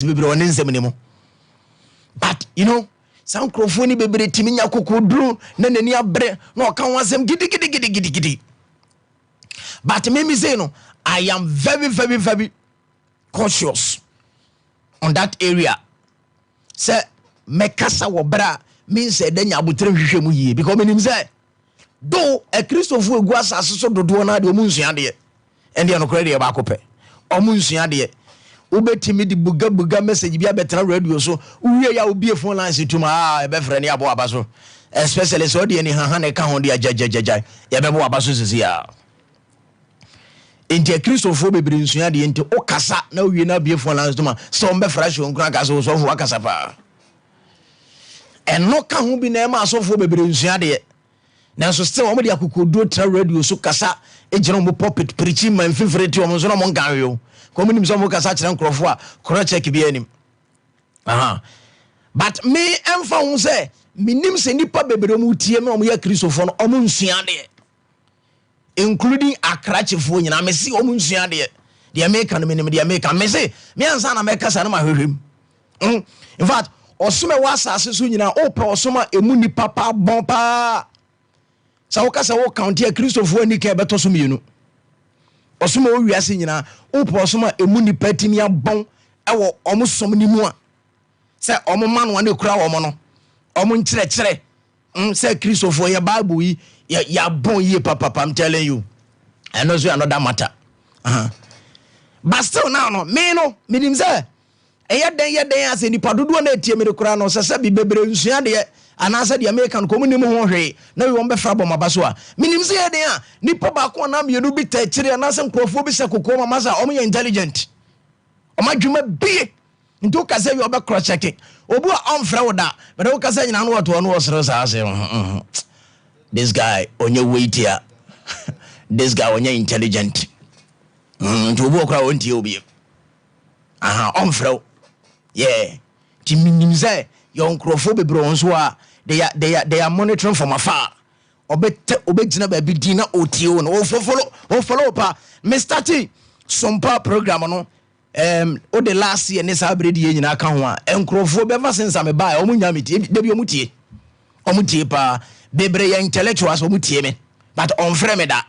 bebre won nsem ni mo but you know some crofoni bebre timinya kokodru na nani abre na oka wansem gidi but me say no I am very cautious on that area. Say mekasa wo bra means say denya abutre hwehwemu yie because menim say do a Christopher egu asase so dodo na de omunsua de and de no kra de ba kope omunsua de ubetimi di buga message bia betra radio so uwie ya obi phone line situma e be frɛ ne abo abaso especially so de ni haha na ka ho de ajajajaja ya be bo abaso sisi ya enti Christopher bebre nsua de enti okasa na uwie na bie phone line situma so mbe fresh on kra ka so so fo akasa pa eno ka ho bi na ma so fo bebre nsua de na so still omo de akokodo tra radio so kasa ejira mo pulpit preaching man favorite omo so na mo ngan yo komunim so mo kasa kire nkrofo a kro check bi anim but me emfa hu say minim se nipa bebre mu tie me omo ya Christopher no omo nsua de including akrachefo nyina me si omo nsua de America no minim de America me say me ansa na me kasa na ma hwehwem in fact osome wasase so nyina o pe osoma emu nipa pa bon pa sa wo kasa wo count ya Christopher ani ka beto so mienu osoma wo wiase nyina o po osoma emu nipa timi abon ewo omo som ni mu a se omo manu ane kura wo mo no omo nkyere se Christopher ya Bible yi ya bon yi papa I'm telling you and also another matter but still now no me no minim say eyeden ase nipa dodo na etie me kura no se bi bebre nsua de anasa de American community ho hwe na we won be fra bom abaso a minim se yeden a nipa ba ko na mienu bi ta kire anasa nkrofo bi se kokko mama sa o me intelligent o ma dwuma bi nto ka se we obe cross check obu a on fra woda but o ka se nyina no wato no osro sa ase this guy onye wait here this guy onye intelligent nto obu okra on tie obi on fra yeah ti minim se your nkrofo bebre won so a they are monitoring from afar obegina ba bi din na otie won o follow pa Mr. T SOMPA program no o the last year ne sa bredi ye nyina ka ho a nkrofo be vasensa me ba o munya metie de bi o mutie pa bebre ya intellectuals o mutie me but on frame me da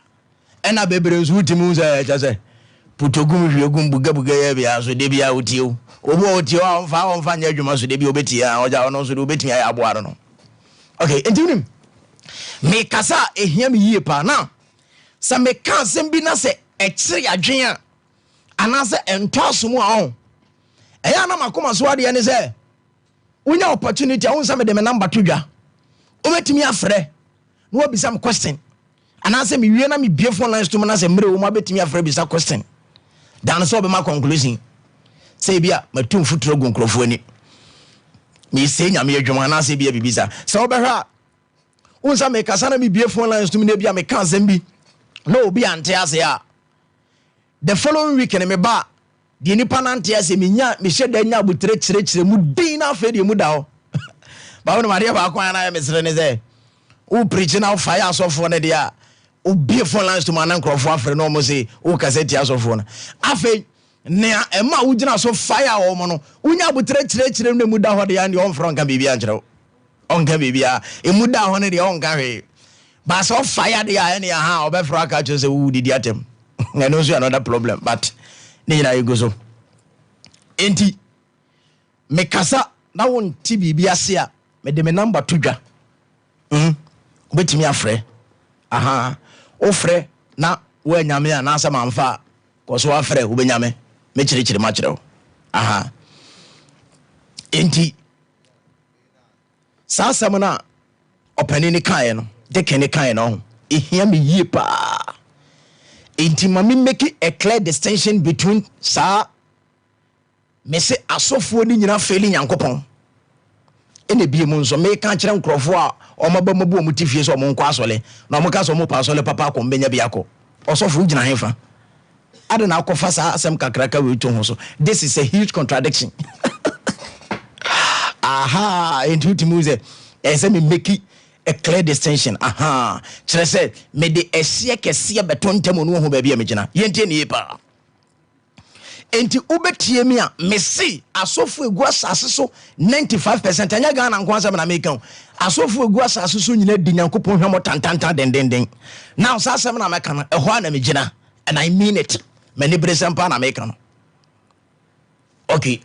ena bebre nso utimu say putogum hwiegum buga ya bia so de bia otie obo otie on fa nya adwuma so de bia obeti a oja ono so de obeti ya aboaro no okay entinim me kasa ehia me yie pa na sa me kan sem bi na se ekire adwen a ana se entoasomu a on eya na makoma so ade ne se unya opportunity a won sa me de me number to dwa obetimi afre no obisa me question ana se me wie na me bie phone lines to me na se mre wo ma betimi afre bisa question dan so be ma conclusion say bia matum futuro gu nkrofo ani me say nyame adwuma na se bia bibisa so obehwa unsa me kasa na me bie phone lines to me na bia me kan zembi no obi ante ase a the following week na me ba de nipa na ante ase me nya me hye da nya abutre kire mu din na afa de mu da ho ba wona maria ba kwa na me sere ne say o preach na fire so for ne dia o bie phone lines to man nkrofo afre no mo say o cassette asofo na afa ne ema ugina so fire wo mo no unya abutre kire ne mu da ho de ya ne on fronka bibia nkere onka bibia emu da ho ne de onka hwe ba so fire de ya ne ha obefro aka cho say wo didi atem na no so another problem but ne na ego so enti me kasa na won ti bibia se a me de me number to dwa obetimi afre ofre na wo nyame a na asama mfa ko so afre wo benyame me chire ma chire enti sa samana opani ni kan no de kene kan no ehia me yie pa enti mami make a clear distinction between sa me se asofo ni nyina feli nyankopon ene bie mu nso me kan kire nkrofo a omaba mabu omutifie so omo nkwa asole na omo ka so omo pa asole papa ko mbenya bia ko osofo gina hefa ade na akofa sa asem kakraka we to ho so this is a huge contradiction into timuze ese me make a clear distinction chere se me de esie kese betontem no ho ba bia me gina yentie ne pa enti ubetie mi a mesi asofo egu asase so 95% anya Ghana nko asem na meka asofo egu asase so nyina di Nyankopon hwemo tantantan dendenden now sa asem na meka no eho na megina and I mean it many bresempa na meka no okay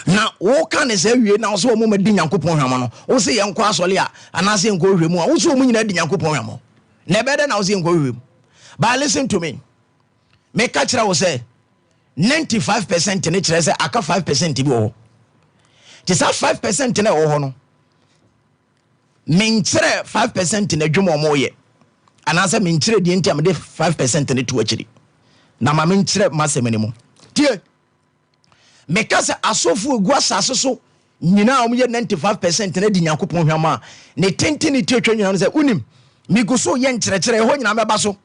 na wo kan se wie na so mo medi Nyankopon hwemo no wo se ye nko asole a anase nko hwemu a wo so mo nyina di Nyankopon hwemo na bede na wo se nko hwemu but listen to me make kira wo say 95% ne kire say aka 5% bi wo ti sa 5% na wo ho no menkire 5% na dwom mo ye anase menkire die ntia me de 5% ne to akiri na ma menkire masem ne mo tie meka se asofo egu asase so nyina om ye 95% na di Nyankopon hwama ne tentini tie twa nyina no se unim miguso ye nkyerɛkyerɛ ho nyina meba so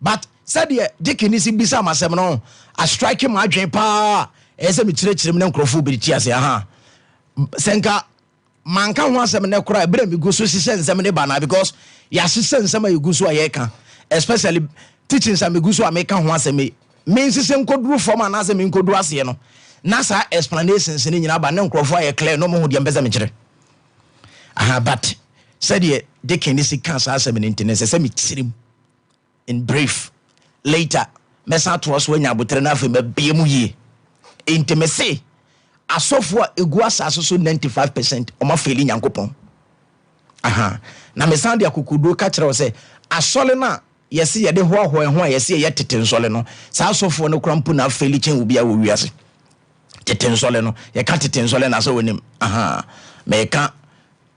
but said ye dikini si bisa masem no a strike my adwen pa ese me kyerɛkyerɛ me nkrofo bi ti ase aha senka manka ho asem ne kora ebere miguso si sensem ne bana because ya si sensem ayiguso ayeka especially teaching some miguso ameka ho asem me nsisem koduru form anase me nkoduru ase no na sa explanations ni nyina ba ne nkrofo aye clear no mo ho de mbeza me kyerɛ aha but said ye dikini si kansa asem ne ntine se me kyirim in brief later mesa to us when yabutre na fe mabie mu yie intimacy asofo egu asase so 95% o ma feli Nyankopon aha na mesa de akokodo ka kire o se asole na yesi ye de ho ho a yesi ye tete nsole no sa asofo no krampu na feli chen obi a wo wiase tete nsole no ye ka tete nsole na so wonim aha meka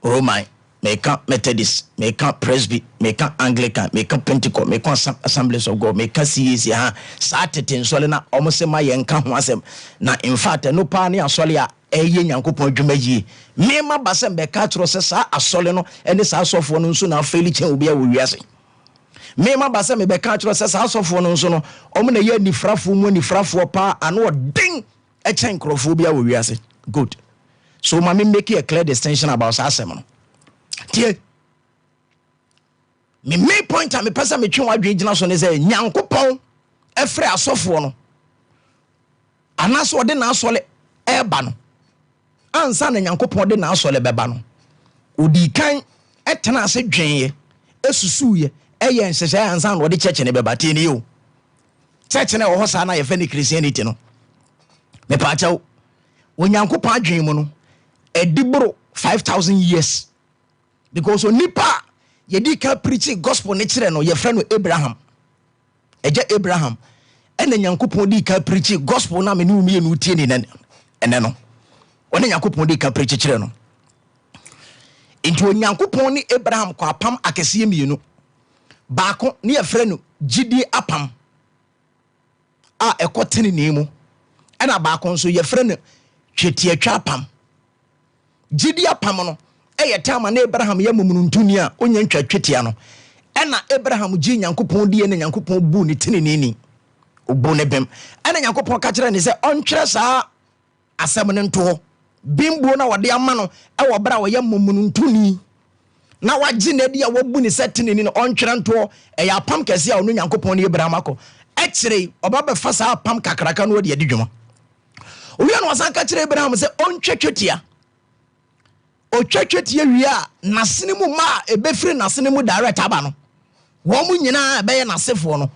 Roman meka Methodist meka Presby meka Anglican meka Pentecost meka Assemblies of God meka CAC ha sa tete nsole na omosema ye nka ho asem na in fact no pa ne asole a eye Nyankopon adwuma yi mema basem be ka tro se sa asole no ene sa asofo no nso na feli chen obi a wo wiase mema basem be ka tro se sa asofo no nso no omo na ye nifrafo mu nifrafo pa ano ding e chen krofo bi a wo wiase good so ma me make a clear distinction about sa asem no tie me main point am pesa me twen wadwe gina so ne say Nyankopon efre asofo no anaso de na asole eba no ansa na Nyankopon de na asole beba no odi kan etena ase dwenye esusuye eye nsese ansa na ode cheche ne beba tie ne yo cheche ne wo ho sa na ye fe ne Christianity no me pa chawo Nyankopon adwen mu no edibro 5000 years because onipa yedi ka preaching gospel ne kire no ye frɛ no Abraham eje Abraham ene Nyankopon di ka preaching gospel na me ne umie no tie ni ene no one Nyankopon di ka preach kire no into Nyankopon ni Abraham kwa apam akese mienu baako ne ye frɛ no gidi apam a ekotene ne mu ena baako nso ye frɛ no twetiatwa apam gidi apam no eye tama na Abraham ya mumuntuntuni a onya ntwa twetia no ena Abraham gi Nyankopon die ne Nyankopon bu ne tinini obu ne bem ena Nyankopon ka kire ne se ontwere saa asem ne nto bimbo na wode ama no e wo bra wo ya mumuntuntuni na wagi na dia wo bu ne setinini no ontwere nto e ya pam kese a ono Nyankopon ne Abraham akọ e kire oba be fa saa pam kakraka no de adwuma owi no wasan ka kire Abraham se ontwe twetia o twetwetie wia nasene mu ma ebefiri nasene mu direct aba no wo mu nyina be ye nasefo no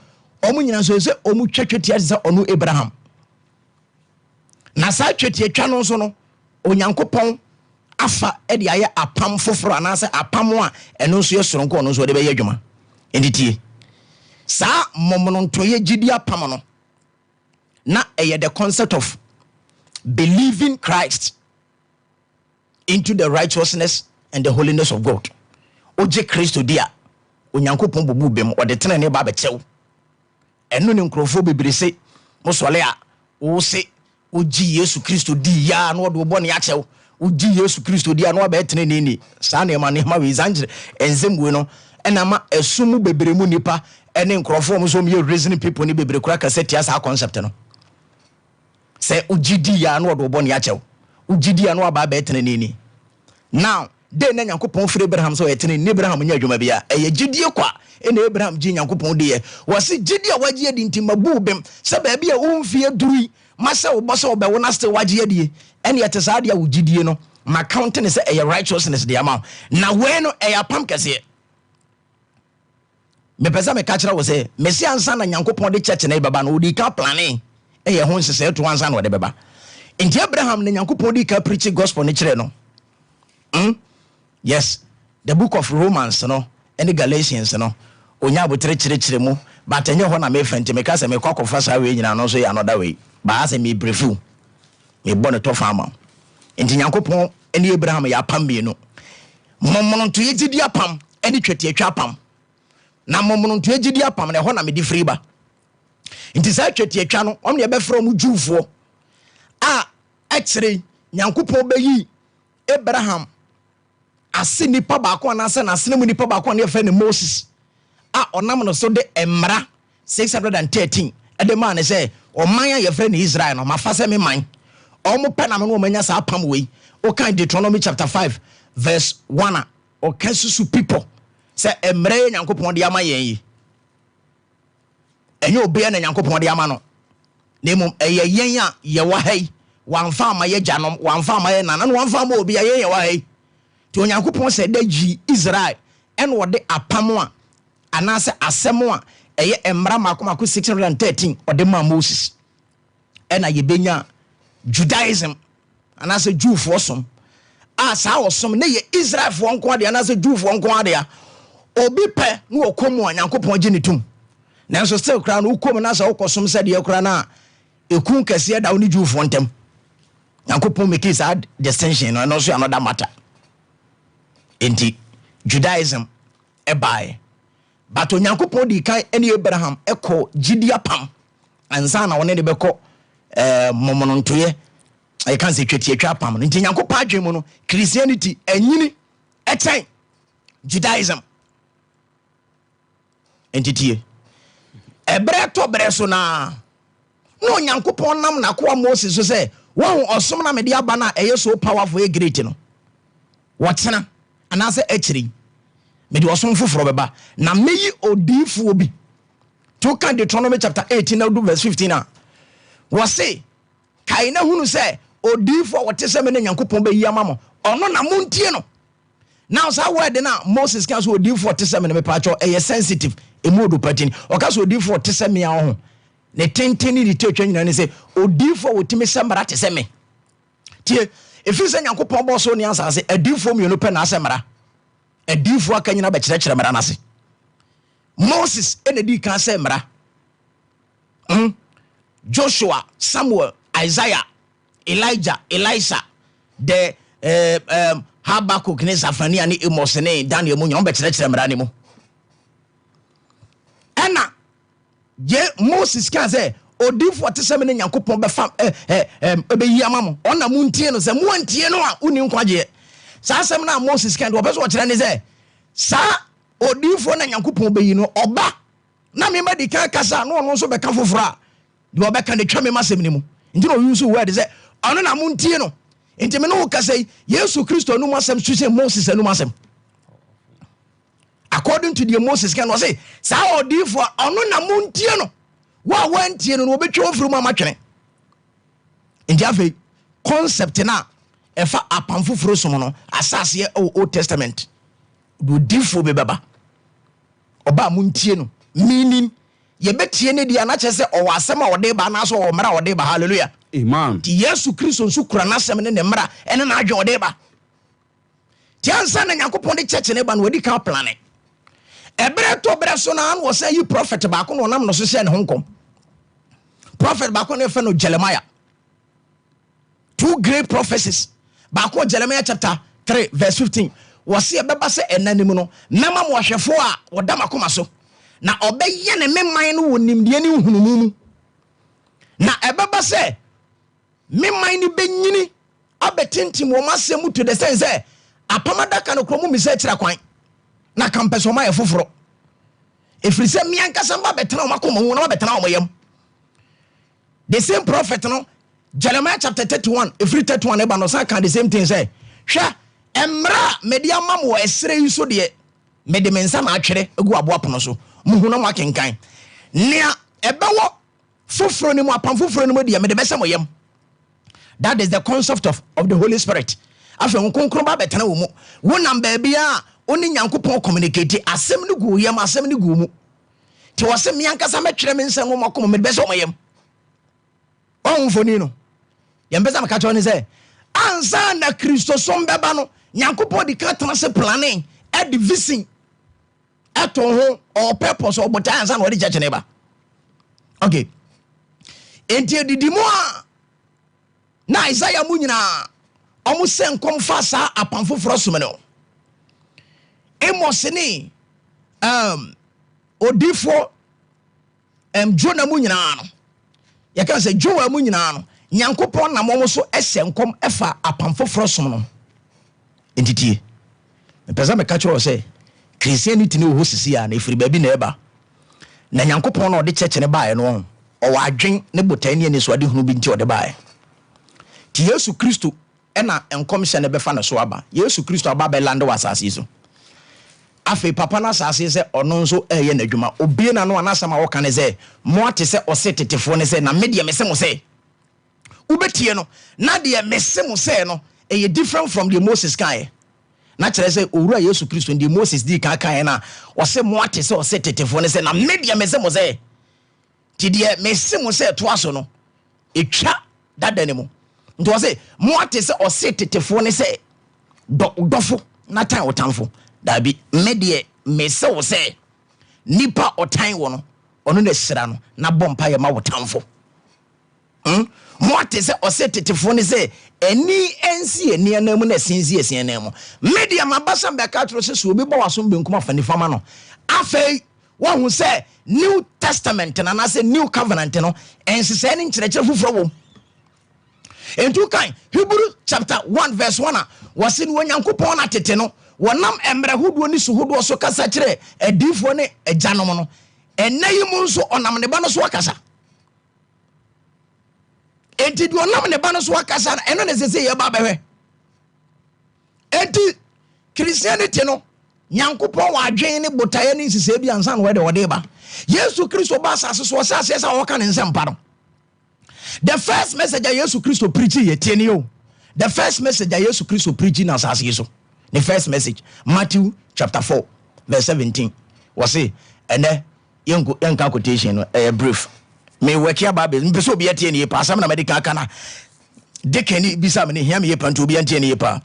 o mu nyina so se o mu twetwetie se ono Abraham na sa twetie twa no so no Onyankopon afa e de aye apam foforo anase apam a eno so ye soronko no so de be ye adwuma enditie sa momono ntoye gidi apam no na eye the concept of believing Christ into the righteousness and the holiness of God. Oje Christo dia Onyankopon bobu bem o de tene ne ba bechew eno ne nkrofo bebrese mo sole a wo se oji Yesu Christo di ya no do bo ne ya chew oji Yesu Christo dia no ba tene ne ni sa ne ma we zanjire enzemwe no ena ma esumu bebremu nipa ene nkrofo mo so me reasoning people ni bebre kura kaseti asa concept no se oji di ya no do bo ne ya chew ugidi anu aba betene ni now de na Nyankopɔn frɛ Abraham so yetene ne Abraham nya adwuma bia eye gidie kwa ene Abraham gi Nyankopɔn de wose gidie a wagye adi ntimabu bem se ba bia womfie duri masa wo boso wo be wo na ste wagye adi ene yete saa de a wo gidie no ma count ne se eye righteousness de ama na we no eye apam kase me pesa me ka kira wo se mesi ansa na Nyankopɔn de church na baba no odi ka planning eye ho nsese to ansa na wo de baba enti Abraham na Nyankopɔn di ka preach gospel ne kire no yes the book of Romans no and the Galatians no onya abotre kire mu but enye ho na me fenti me ka se me kwakofa sa we nyina no so ya another way ba se me brefu me bone to fama enti Nyankopɔn ene Abraham ya pam bi no mommono to yegidi apam ene twete atwa apam na mommono to yegidi apam na ho na me di free ba enti sa twete atwa no om ne be fra mu Jewfo a ekire Nyankopɔn beyi Abraham ase nipa baako anase na ase mu nipa baako na ye fe ne Moses a onam no so de emra 613 ede man say o man ya fe ne Israel no mafa se me man o mo pe na me no manya sa pam we o kan Deuteronomy chapter 5 verse 1 o kan susu people say emra Nyankopɔn de ama yen yi enye obe na Nyankopɔn de ama no na mum eye yen a ye wa hai wanfa ama ye janom wanfa ama ye nana wanfa ama obi ye ye wa hai ti Onyankopɔn se da ji Israel en wo de apam a anase asem a eye emra makoma 613 o de ma Moses ena ye benya Judaism anase Jewfo som a sa osom ne ye Israel fo nko ade anase Jewfo nko ade a obi pe no okomu Onyankopɔn gye ne tum nanso still kra no ukom na sa ukosom se de kra na ekun kase da woni Jewfo ntem Nyankopɔn make is add distinction no no so another matter enti Judaism ebae but Onyankopɔn di kan ene Abraham eko gidia pam ansa na woni de beko momonontoye I can say tweti atwa pam enti Nyankopɔn adwen mu no Christianity anyini eten Judaism entitie ebre to bre so na no Nyankopɔn nam na ko Moses so say won osom na me de aba na eye so powerful e great no wotena anase akiri me de osom foforo beba na meyi odifu obi to kan Deuteronomy chapter 18 now do verse 15 na wo say kai na hunu say odifu wote se me na Nyankopɔn be yi amamo ono na montie no now sa word na Moses kan so odifu wote se me na me pa cho eye sensitive emodo patin o ka so odifu wote se me a ho ne tenteni di te atwa nyina ne se odifu wotimi semra te se me tie efi se Nyankopɔn bo so ne ansa se adifu mi no pe na asemra adifu aka nyina be kire mra na se Moses ene di kan se mra Joshua, Samuel, Isaiah, Elijah, Elisha, the Habakkuk ne Zafania ni Amos ne Daniel mu nyom be kire mra ne mu ena je Moses kan say odifo tesem ne Nyankopɔn be fam be yi amamo ona mu ntie no se mu antie no a uni nkwaje sa asem na Moses kan do be so kire ne say sa odifo na Nyankopɔn be yi no oba na me madi kan kasa no ono so be ka fofora de oba kan de twa me masem ne mu nti no use word say ono na mu ntie no nti me no kasa Yesu Kristo no masem so Moses no masem according to the Moses can was say sa odifo ono na mu ntie no wa wantie no obetwa ofuru mu amatwene nti afi concept na efa apamfoforo som no asase e Old Testament do difo be baba oba mu ntie no meaning ye betie ne dia na chese o wasem a ode ba na so o mra ode ba hallelujah amen ti Yesu Kristo nso kura na asem ne ne mra ene na adwe ode ba ti ansa na Nyankopɔn de church ne ba no wadi ka plan e ebre to bre so na an wo say you prophet ba ko no nam no so se ne honkom prophet ba ko ne fe no Jeremiah, two great prophecies ba ko Jeremiah chapter 3 verse 15 was se beba se enanim no mema mo hwefo a woda makoma so na obeye ne memman no wonimde ni hunumu na ebeba se memman ni benyini abetintim wo masem to the sense apamada kan kromu mi se kira kwan na kampeso ma ye foforo efiri se miankasa mba betena o makoma hu na betena o yam the same prophet no Jeremiah chapter 31 efiri 31 eba no sa kan the same thing say hwa emra media mam wo esre yi so de mede mensa na atwere egu aboapono so muhu na makenkan nea ebewo foforo ni mu apam foforo ni mu de mede besa moyem. That is the concept of the Holy Spirit. Afa nkonkron ba betena wo mu wonam ba bia oni nyankopon communicate asem ni gu yam asem ni gu mu ti wo se me ankasa metwere me nsa ngo makom mede besa moyem. On foni no yembeza makacho ni say ansa na Kristo som beba no nyankopon di ka tena se planning e di vision eto ho or purpose or but ansa na odi church neba. Okay, enti edidimo a na Isaiah mu nyina omu se nkom fa sa apamfo frosum no emoseni odifo Jonah mu nyina no yaka se Joel mu nyina no nyankopon na momo so ese nkom efa apamfo frosum no entitie me pesa me ka kiro se Christianity ni wo sisi ya na efiri ba bi na eba na nyankopon na ode cheche ne bae no o wa adwen ne botani ne so ade hunu bi nti ode bae ti Yesu Kristo ena enkom hye ne befa ne so aba Yesu Kristo aba be lande wasase so afi papa na asase se ono nso eye na dwuma obie na no anasama wo kan ze mo ate se osetetefo ne se na media mese mo se ubetie no na de mese mo se no eye different from the Moses kai na kire se owura Yesu Kristo ndi Moses di kan na o se mo ate se osetetefo ne se na media mese mo se ti de mese mo se to aso no etwa dada ne mo nti o se mo ate se osetetefo ne se dofo na tan otamfo dabi media mese wo se nipa otan wo no ono na sira no na bompa ye ma wotamfo mo ate se osetetefo ne se eni ensi eni anamu na sinzi esi anamu media mabasa mbeka tro se so obi bo waso benkum afani fama no afei wo hu se New Testament na se New Covenant no ensi se ni nkyerɛkyerɛ fufuro wo entu kan Hebrew chapter 1 verse 1 wase ni wanyankopon na tete no wonam emre hodo ni suhodo so kasa kyerɛ adifo ne agyanom no enayi mu nso onam ne ba no so akasa enti do onam ne ba no so akasa eno ne sese ye ba behwe enti Christianity no nyankopon wa adwen ne botaye ne sese bi ansa no wode ba Yesu Kristo ba asase so asase sa wo ka ne nsɛmpa no. The first message that Jesus Christ preaching ye the first message that Jesus Christ preaching as so. The first message Matthew chapter 4 verse 17 was say and then yanka quotation brief me work here babe mpeso bi atie ne pa asam na medical kana dekani bisa me ne hia me ye panto bi antie ne ye pa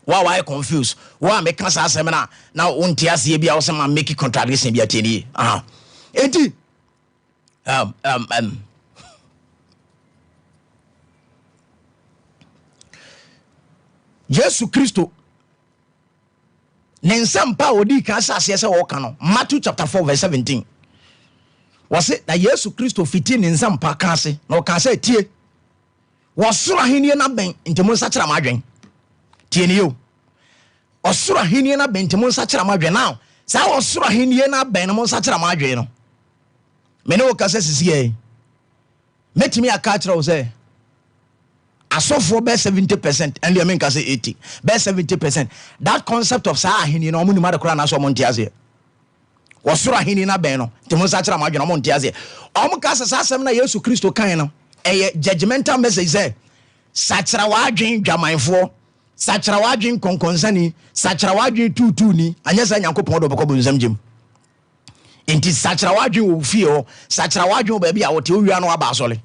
why confused why make us asem na wonte ase bi a wo se ma make contradiction bi atie ne enti Jesus Christo nensampa odi ka asase se wo ka no Matthew chapter 4 verse 17 was it that Jesus Christo fiti nensampa ka ase na o ka ase tie wosoro ahenie na ben ntemo nsa kira madwen tie ne yo osoro ahenie na ben ntemo nsa kira madwen now sa osoro ahenie na ben no nsa kira madwen no me ne o ka ase sisi metimi aka kira o se asofo be 70% and you mean can say 80 be 70%. That concept of sa ahini no omuni mara kura na so montiaze wosoro ahini na ben no timo sa kira madwena montiaze omka sa asem na Yesu Kristo kan no eye judgmental message say sachira wadwen dwamanfo sachira wadwen konkonsani sachira wadwen tutu ni anyesa nyankopon do beko bonzam gem enti sachira wadwen wo fie ho sachira wadwen ba bia wote owia no aba asole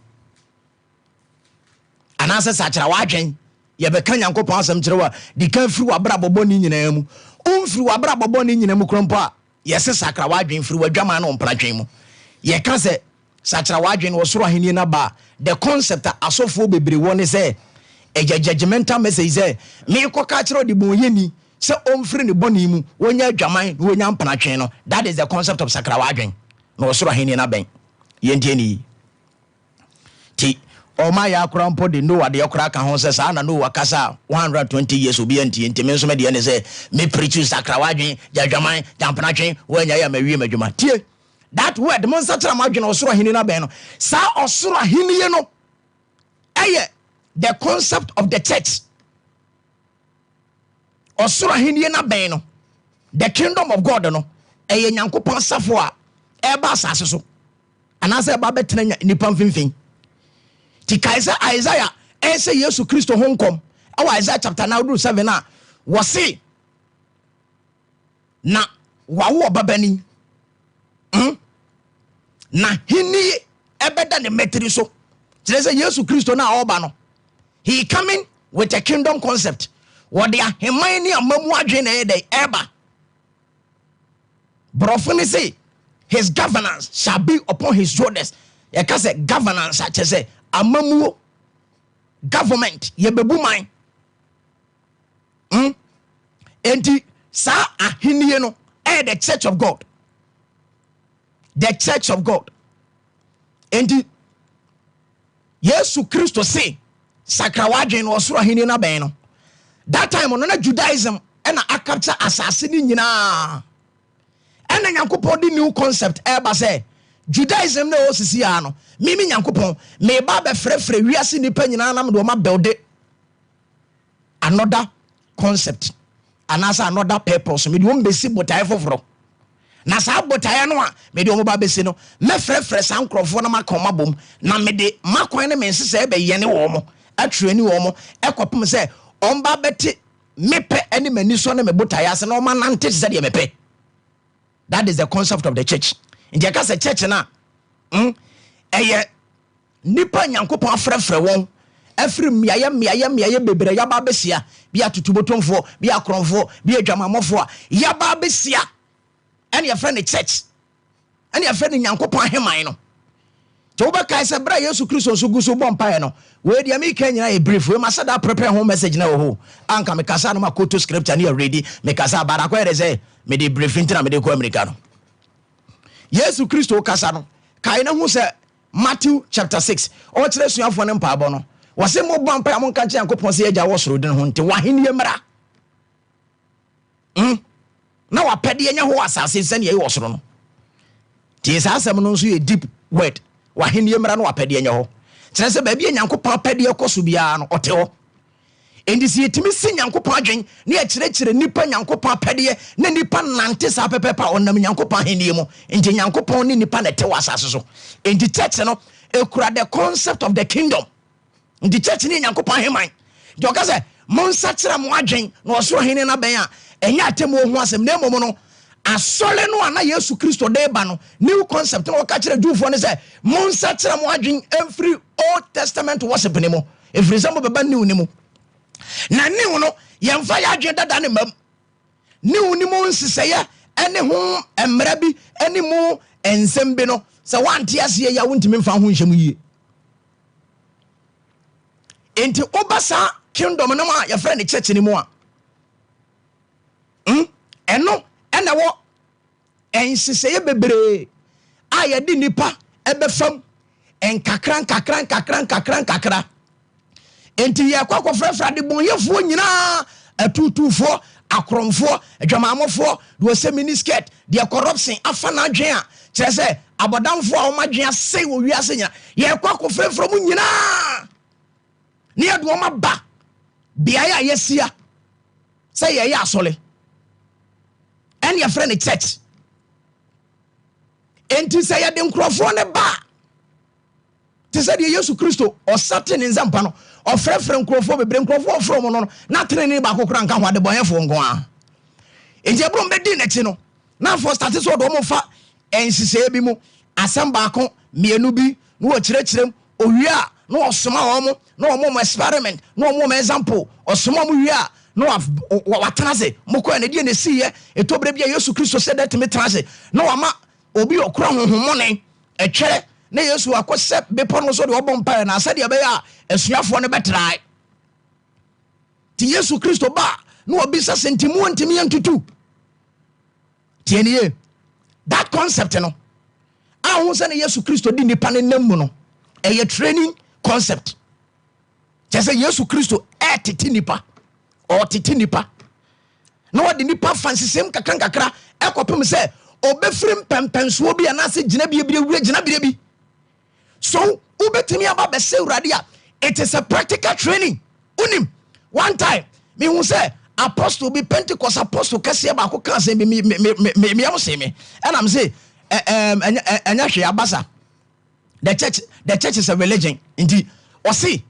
anase sachira wadwen ye beka nyankopon asem kirewa di kan firi wabra bobɔ ni nyina mu umfiri wabra bobɔ ni nyina mu krompo a yese sakra wadwen firi wadwama no mplatwen mu ye ka se sachira wadwen wo soro aheni na ba the concept asofo bebre woni se a judgmental message say me koka kire di bonyeni se omfiri ne boni mu wonya adwaman wonya mplatwen no that is the concept of sakra wadwen no wo soro aheni na ben ye ndie ni ti Oma ya krampo de no wade yakra ka ho se sa na no wakasa 120 years obi anti ntime nso me de ne se me preach sakra wadwen jadwaman jampanatwen wanya ya mawie madwuma tie that word mon satra madwen osoro hini na ben no sa osoro hini ye no eye the concept of the church osoro ahenie na ben no the kingdom of God no eye nyankopon safo a eba asase so anase eba betena nipa mfimfin ti kaisa Isaiah say Yesu Kristo honkom awa Isaiah chapter 9:7 na wose na wawo babani na hini ebeda ne metri so tire say Yesu Kristo na oba no he coming with a kingdom concept what they are hemani amamu adwe na ede eba brofuni say his governance shall be upon his shoulders. You can say governance, such as say amamu government. Ye bebu mine. Enti sa ahiniye no the church of God. The church of God. Enti Yesu Christo say sakrawaje no osoro ahiniye na ben no. That time on Judaism and a capture assassin nyina. And then Yankupon the new concept eba say Judaism no osisi ano mimi Yankupon me ba be frefre wiase nipa nyina nam do ma build another concept and as another purpose me do mbesi botae foforo na sa botae no a me do mo ba besi no me frefre san krofo na makoma bom na me de makwan ne mense se be yene wo mo atwani wo mo ekopem se omba beti mepe ene mani so na me botae ase na o ma nante se de mepe. That is the concept of the church. In the case of church na, nipa nyankopon frefre won. Every miaye bebre ya ba besia, bia tutubotomfo, bia kronfo, bia dwamamofo, ya ba besia. And your friend the church. And your friend nyankopon heman no. To ba kai se bra Yesu Kristo so guso bompa no. We dia me kan nyina e brief. We must that prepare home message na ho. Anka me kasa no makoto scripture na ready. Me kasa bara kwa ere say me de briefing na me de ko America no. Yesu Kristo kasa no. Kai na hu se Matthew chapter 6. O kire suafo ne mpaabo no. Wo se mo bompa am nka kye Yankopon se agya wo soro den ho nti wahenie mra. Na wapede enya ho asase se ne ye wo soro no. Ti sa asem no so ye deep word. Wahenie mra no wapede enya ho. Kire se ba bia Yankopon apede ekoso bia no ote ho. Endi si etimi si Yankopon adwen ne ya kire nipa Yankopon apede na nipa nante sa pepepa onam Yankopon ahenie mu. Endi Yankopon ne nipa na te wasase so. Endi church no ekura the concept of the kingdom. Endi church ne Yankopon heman. Di oka se monsa kire mo adwen na osoro hene na ben a enya atemu ho asem na emomo no asole no ana Yesu Kristo de ba no new concept no ka kire dufo ne se monsa kire mo adwen every Old Testament worship ne mo every some beba new ne mo na new no yemfa ya adwen dada ne mam new ni mo nsiseye ene ho emra bi ene mo ensem bi no se wante ase ya wontimi mfa ho nhyem yie enti obasa kingdom no ma ya friend church ni mo a eno ena wo ensiseye bebre a ya di nipa ebefam enkakran enti ye kwakwo frefra de bonyefo nyina atutufo akromfo adwamamofo do se miniskirt de corruption afa na adwen a kire se abodamfo a omadwen asei wo wiase nyina ye kwakwo frefra mu nyina ne ye do omaba bia ya yesia se ye ya asole and your friend church enti se ye de nkrofo ne ba te se de Yesu Kristo o satin nzampa no o frefre nkrofo bebre nkrofo ofro mo no na trene ba kokora nka ho ade bonyefo nko a enje bro mbedi na chi no na for start so do mo fa ensise bi mu asem ba ko mienu bi no o kirekirem o wi a no osoma ho mo no o mo experiment no o mo example osoma mo wi a no watana se moko na die na siye etobre bia Yesu Kristo said that me transe no ama obi okura honhomo ne etwere na Yesu akose bepo no so de obompa na asa de be ya asuafo ne betrai ti Yesu Kristo ba no obi sa sentimu ntimi yantutu tienie that concept no ahun se na Yesu Kristo di nipa ne nam mu no eye training concept just Yesu Kristo etiti nipa o titi nipa na wodi nipa fansisem kakra ekopem se obefrim pempenso bi anase gina bi gina bi so ubetimi aba bese urade a it is a practical training unim one time me hu se apostle be Pentecost apostle kase ba ko kan se me am say me and I'm say anya hwe abasa the church is a religion indeed or see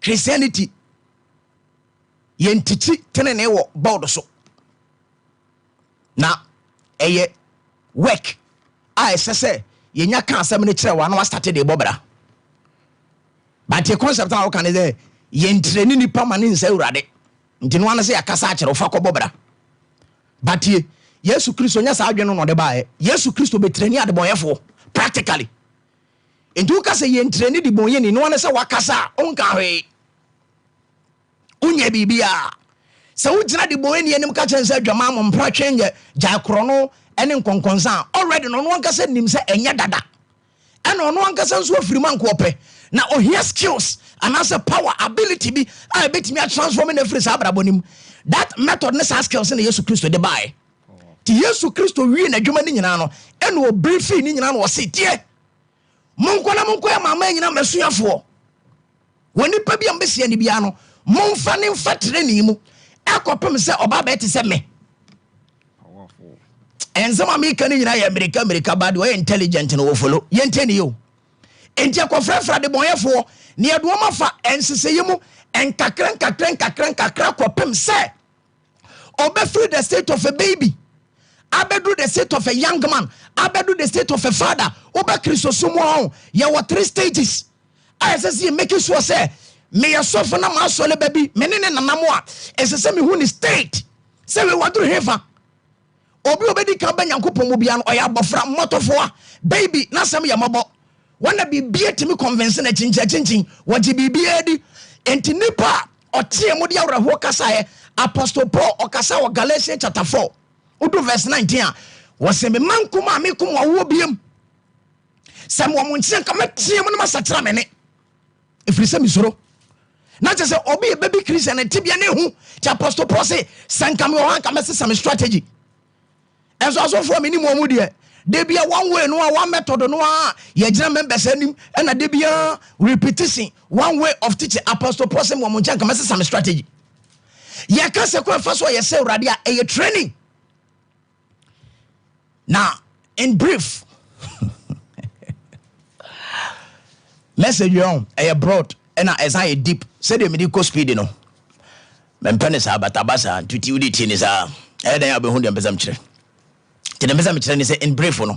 Christianity yentichi tenene wo board so na eye work I say yenya kan asem ne kire wa na started the bobra but the concept how can say yentreni ni permanent say urade nti no wana say akasa akire ofa ko bobra but ye Yesu Kristo nya sa adwene no de bae Yesu Kristo betreni ade boyefo practically nti uka say yentreni di bonye ni no wana say wakasa onka hwe unye bibia sa ugina di bonye ni enim ka chense adwama mo mpra twenye jakro no ene nkonkonsa already no wanka say nim say enya dada ene no wanka say nso afiri man ko ope na ohia skills and as a power ability be I bet me transforming every sabrabonim that method ne skills in Yesu Kristo de bae ti Yesu Kristo wi na dwuma ni nyina no ene o briefing ni nyina no se tie monko ya mama nyina mesuafo woni pa bia mbesia ni bia no monfa ne mfa training mu akopem se oba be te se me and some American ni nyina ya America bad way intelligent no wo follow yenteni yo enti akofrafra de boyefo ne adoma fa enseseye mu enkakran kopem se obefree the state of a baby abedu the state of a young man abedu the state of a father oba Kristo somo ye were 3 stages I say make sure say me yourself na ma so le baby menene nanamo a esese me hu ni state say we wadru hefa obi obedi ka ba nyankopon mu bia no oya bofra motofo a baby na sam ya mabo wana bibia timi convince na chinchin waji bibia di enti nipa otie mu dia wraho kasa ye apostle Paul okasa wa Galatians chapter 4 udu verse 19 a wose me mankuma me kum wa wo biem sam wo munche ka matie mu na masatra me ne ifiri sam isoro na je se obi baby Christian tibia ne hu ti apostle Paul say sankam yo han ka mese some strategy enso aso for me ni mo mu de debia one way no one method no ye gina members anim and debia repetition one way of teaching apostle Paul say mo munche ka mese some strategy ye ka se kwa fa so ye say urade a training. Now, in brief, message you on a broad and as I deep say the medical speed no. Mempenisa batabasa to TUD is a I be hundred bezamtre. To the bezamtre is in brief no.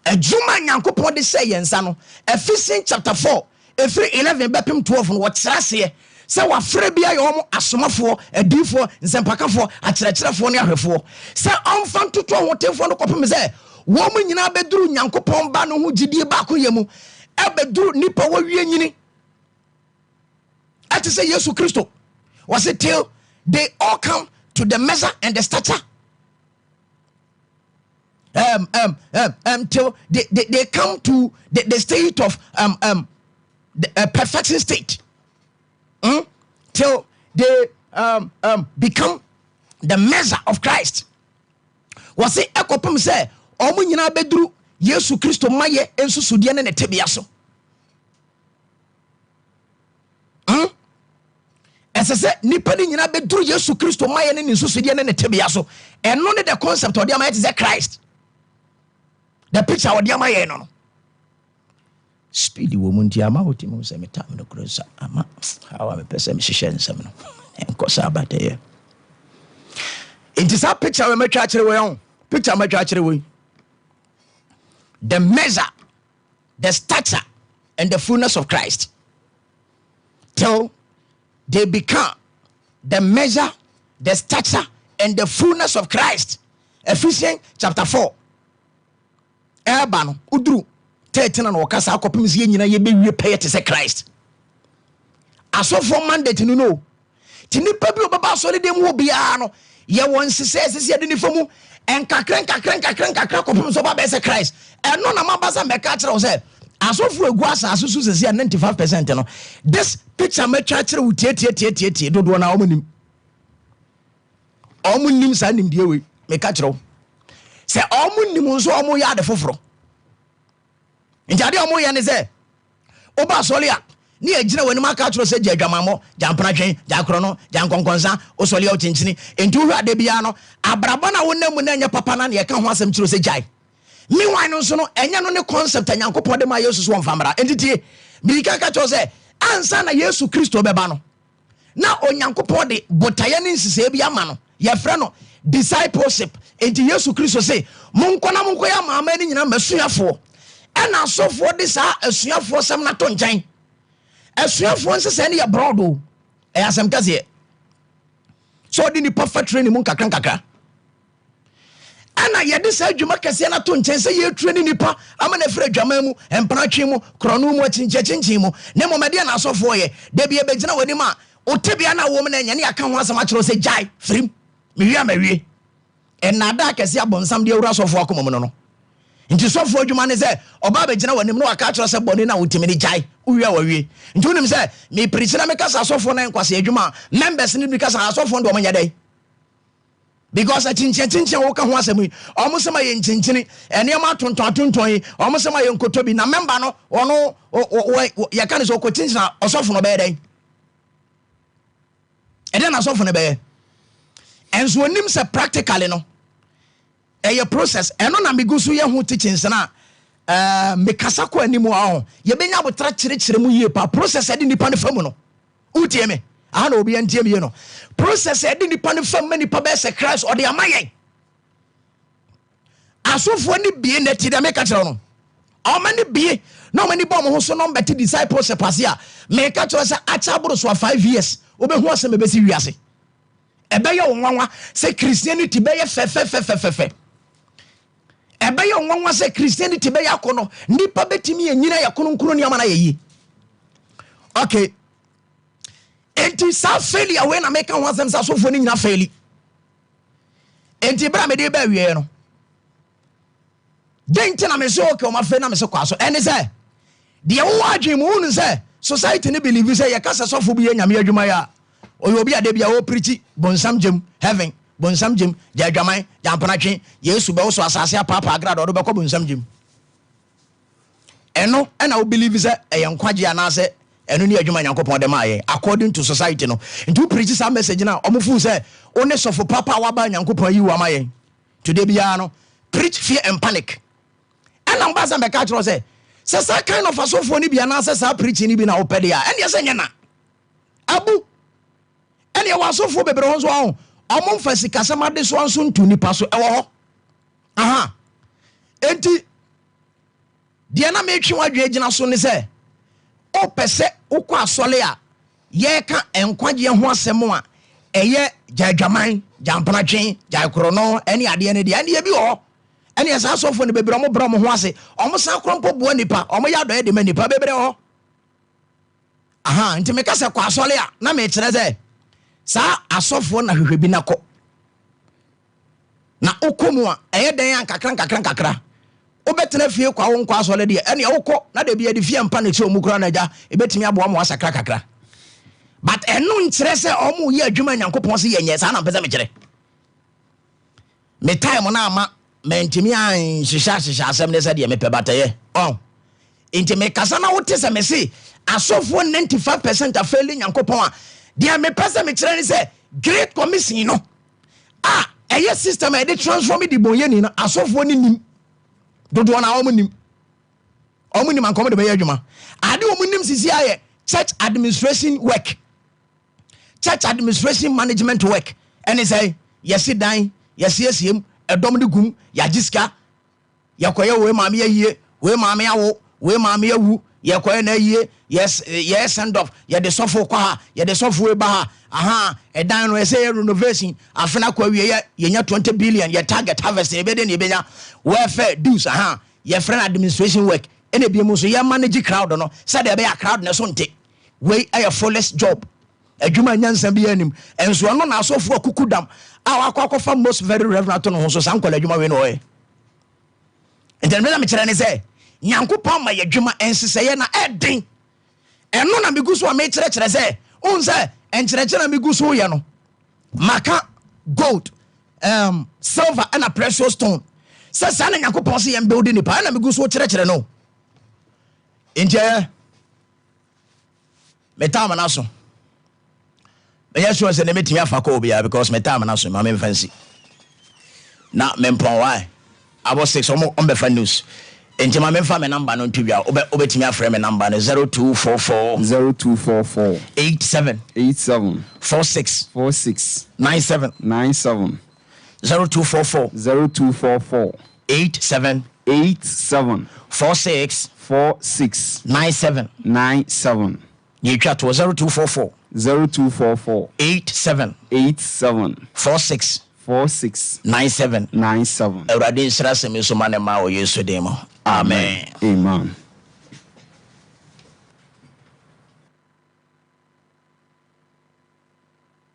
A Juma Yankopon de say yensano, Ephesians chapter 4, 11 bepim 12 what say. Se wa frebia yo asomafo adifo nsempakafo akyerɛkyerɛfo ne ahwɛfo se ɔmfa ntoto hotemfo no kɔpem sɛ wo mu nyina beduru nyankopɔn ba no ho gidie ba ko yemu ebeduru nipa wo wie nyini ate sɛ Yesu Kristo was it till they all come to the measure and the stature till they come to the state of the perfection state. Till they become the measure of Christ. Was it ekopem say omu nyina beduru Yesu Kristo maye ensusudie ne tebia so. Esese nipa ni nyina beduru Yesu Kristo maye ne ensusudie ne tebia so. Eno ne the concept of the is Christ. The picture of the maye no. Speedy woman tiama otimu se metam no krosa ama how am pese me hihye nsem no enkosa abate ye it is a picture we matwa kire we on picture matwa kire we the measure the stature and the fullness of Christ till they become the measure the stature and the fullness of Christ. Ephesians chapter 4 eba no udru 13 na wakasa akopem se nyina ye bewie pay te se Christ aso for mandate no ti nipa bi obaba so de dem wo bia no ye won sese de nifamu enkakran kopem so ba be se Christ eno na mabasa meka kire wo se aso fu egu asa asusu sese 95% no this picture me twa kire wo tie dodo na omunim sa nim die we meka kire wo se omunim so omu ya de foforo. Injadi omo ya ne se oba solia ni agina wani maka tro se jadwamamo jampanatwen jakrono jankonkonsa osole o chinchini enti hu ade bia no abrabo na wonam na nya papa na ne ka ho asem tro se jai mi wan no so no enya no ne concept anyankopon de ma Yesu so mfamra enti tie bi ka ka tro se ansa na Yesu Kristo beba no na onyankopon de botaye ne nsise bia ma no ye frɛ no discipleship enti Yesu Kristo se monko ya maama ni nyina masuafo ena asofo de sa asuafo sem na to nkyɛn asuafo nsese ne ye brodo e asem kase so di ni perfect training mun kakra ana ye de sa adwuma kase na to nkyɛn se ye training nipa ama na frɛ adwama mu empratwe mu krono mu achinchin mu ne momade na asofo ye de bia begina wani ma otebia na wo mu na nya ne aka ho asem akero se jai frim mewie amawie enada kase abonsam de awura asofo akomo no nti sofo adwuma ne se oba begina wani mu na aka akero se bone na wotimi ne jai uwia wawie nti unim se me preach na me kasa asofo na nkwase adwuma members ni bi kasa asofo ndo omanya dai because a chinchin wo ka ho asem omo sema ye chinchin ene ma tonton yi omo sema ye nkotobi na member no ono ye kan so ko chinchin asofo no be dai ede na asofo no be enso onim se practically no eye process eno na migusu ye ho teachings na me kasa ko animu a ye benya botra kire mu yie pa process edi nipa ne famu no utie me aha na obi antie me no process edi nipa ne famu nipa be se Christ or the amayen asofo ni bie na ti de me ka kire no o mani bie na o mani bom ho so no mbeti disciples pass ya me ka kire se acha boro so 5 years obehu asem be si wiase ebe ye wonwanwa se Christianity be ye fe ebe ye wonwanwa se Christianity be ya kono nipa betimi enyina ya kono nkuro ni amana yeyi okay enti sa failure we na make one asem sa sofo ni nyina faili enti bra me de ba wie no denti na me se okay o ma fe na me se kwaso ene se de wo adwen mu unu se society ni believe se ye kasa sofo bi ye nyame adwuma ya oyo obi ade bia wo preach bonsam jem heaven bonsam jem jadwaman jampanatwe Yesu be wo so asase apapa agrado do be ko bonsam jem eno na wo believe se e yankwaje anase eno ni adwuma nyankopon de maaye according to society no nti preach some message na omofu se one sofo papa wa ba nyankopon yi wa maaye today bia no preach fear and panic ena mbaza be ka tro se sa kind of asofo ni bia na se sa preach ni bi na opede a ene se nyana abu ene wa asofo bebere ho so ahụ ọmụ mfasi kasama de so anso ntu nipa so ewo ho aha enti de na metwi wadwe gina so ne se o pese ukọ asole a ye ka enkwaje ho asem a eye jadwaman jampanatwen jakrono ene ade ne de ene bi ho ene esa asofo ne bebere ọmụ bra mo ho ase ọmụ sa krompo bo nipa ọmụ ya do de ma nipa bebere ho aha enti me kase kwa asole a na me kire se sa asofo na hwehwe bi nako na okomu a eye den an kakran obetena fie kwa wo nkwa asole de ene wokọ na de bia de fie mpa na che omukura na ja ebetimi aboa mo asakra kakra but enu nkire se omu ye adwuma nyankopon se yenye sa na mpese me kire me time na ama mentimi an hihya asem ne se de me pe bataye enti me kasa na wote se me se asofo 95% afeli nyankopon a dia me pesa me kire ni se great commission no eye system e dey transform the bonye ni no asofo ni nim dodo na omunim an come de be adwuma ade omunim sisi aye church administration work church administration management work and say yes dan yes yesiem edom de gum ya jiska yakoye we maame yie we maame awo we maame awu yakoye na yie yes send off ye de sofo kwa ha ye de sofo we ba ha aha edan no say renovation afena kwa wie ye nya 20 billion ye target harvest e be de ne be nya welfare dues aha ye friend administration work ene bi mu so ye manage crowd no say de be ya crowd ne so nte we aye fullest job adwuma nyansa bi anim enso no na asofo akukudam akwakofa most very reverend to no so sankola adwuma we no e entemela me kire ne say nyankopon ma ye adwuma enseseye na eden eno na miguso a me kire say unse enkire na miguso ye no maka gold silver and a precious stone say sa na nyankopon se ye building ni pa na miguso kire no enje me time na so me yes sure say na metimi afa call bia because me time na so ma me fancy na me mpon why about 6 on be fan news enti ma me fa me number no ntwia obetimi afre me number no 0244 87 46 97 0244 87 46 97 you chat to 0244 87 46 97 97. Awurade nsira semi so ma ne ma o Yesu dem. Amen. Amen.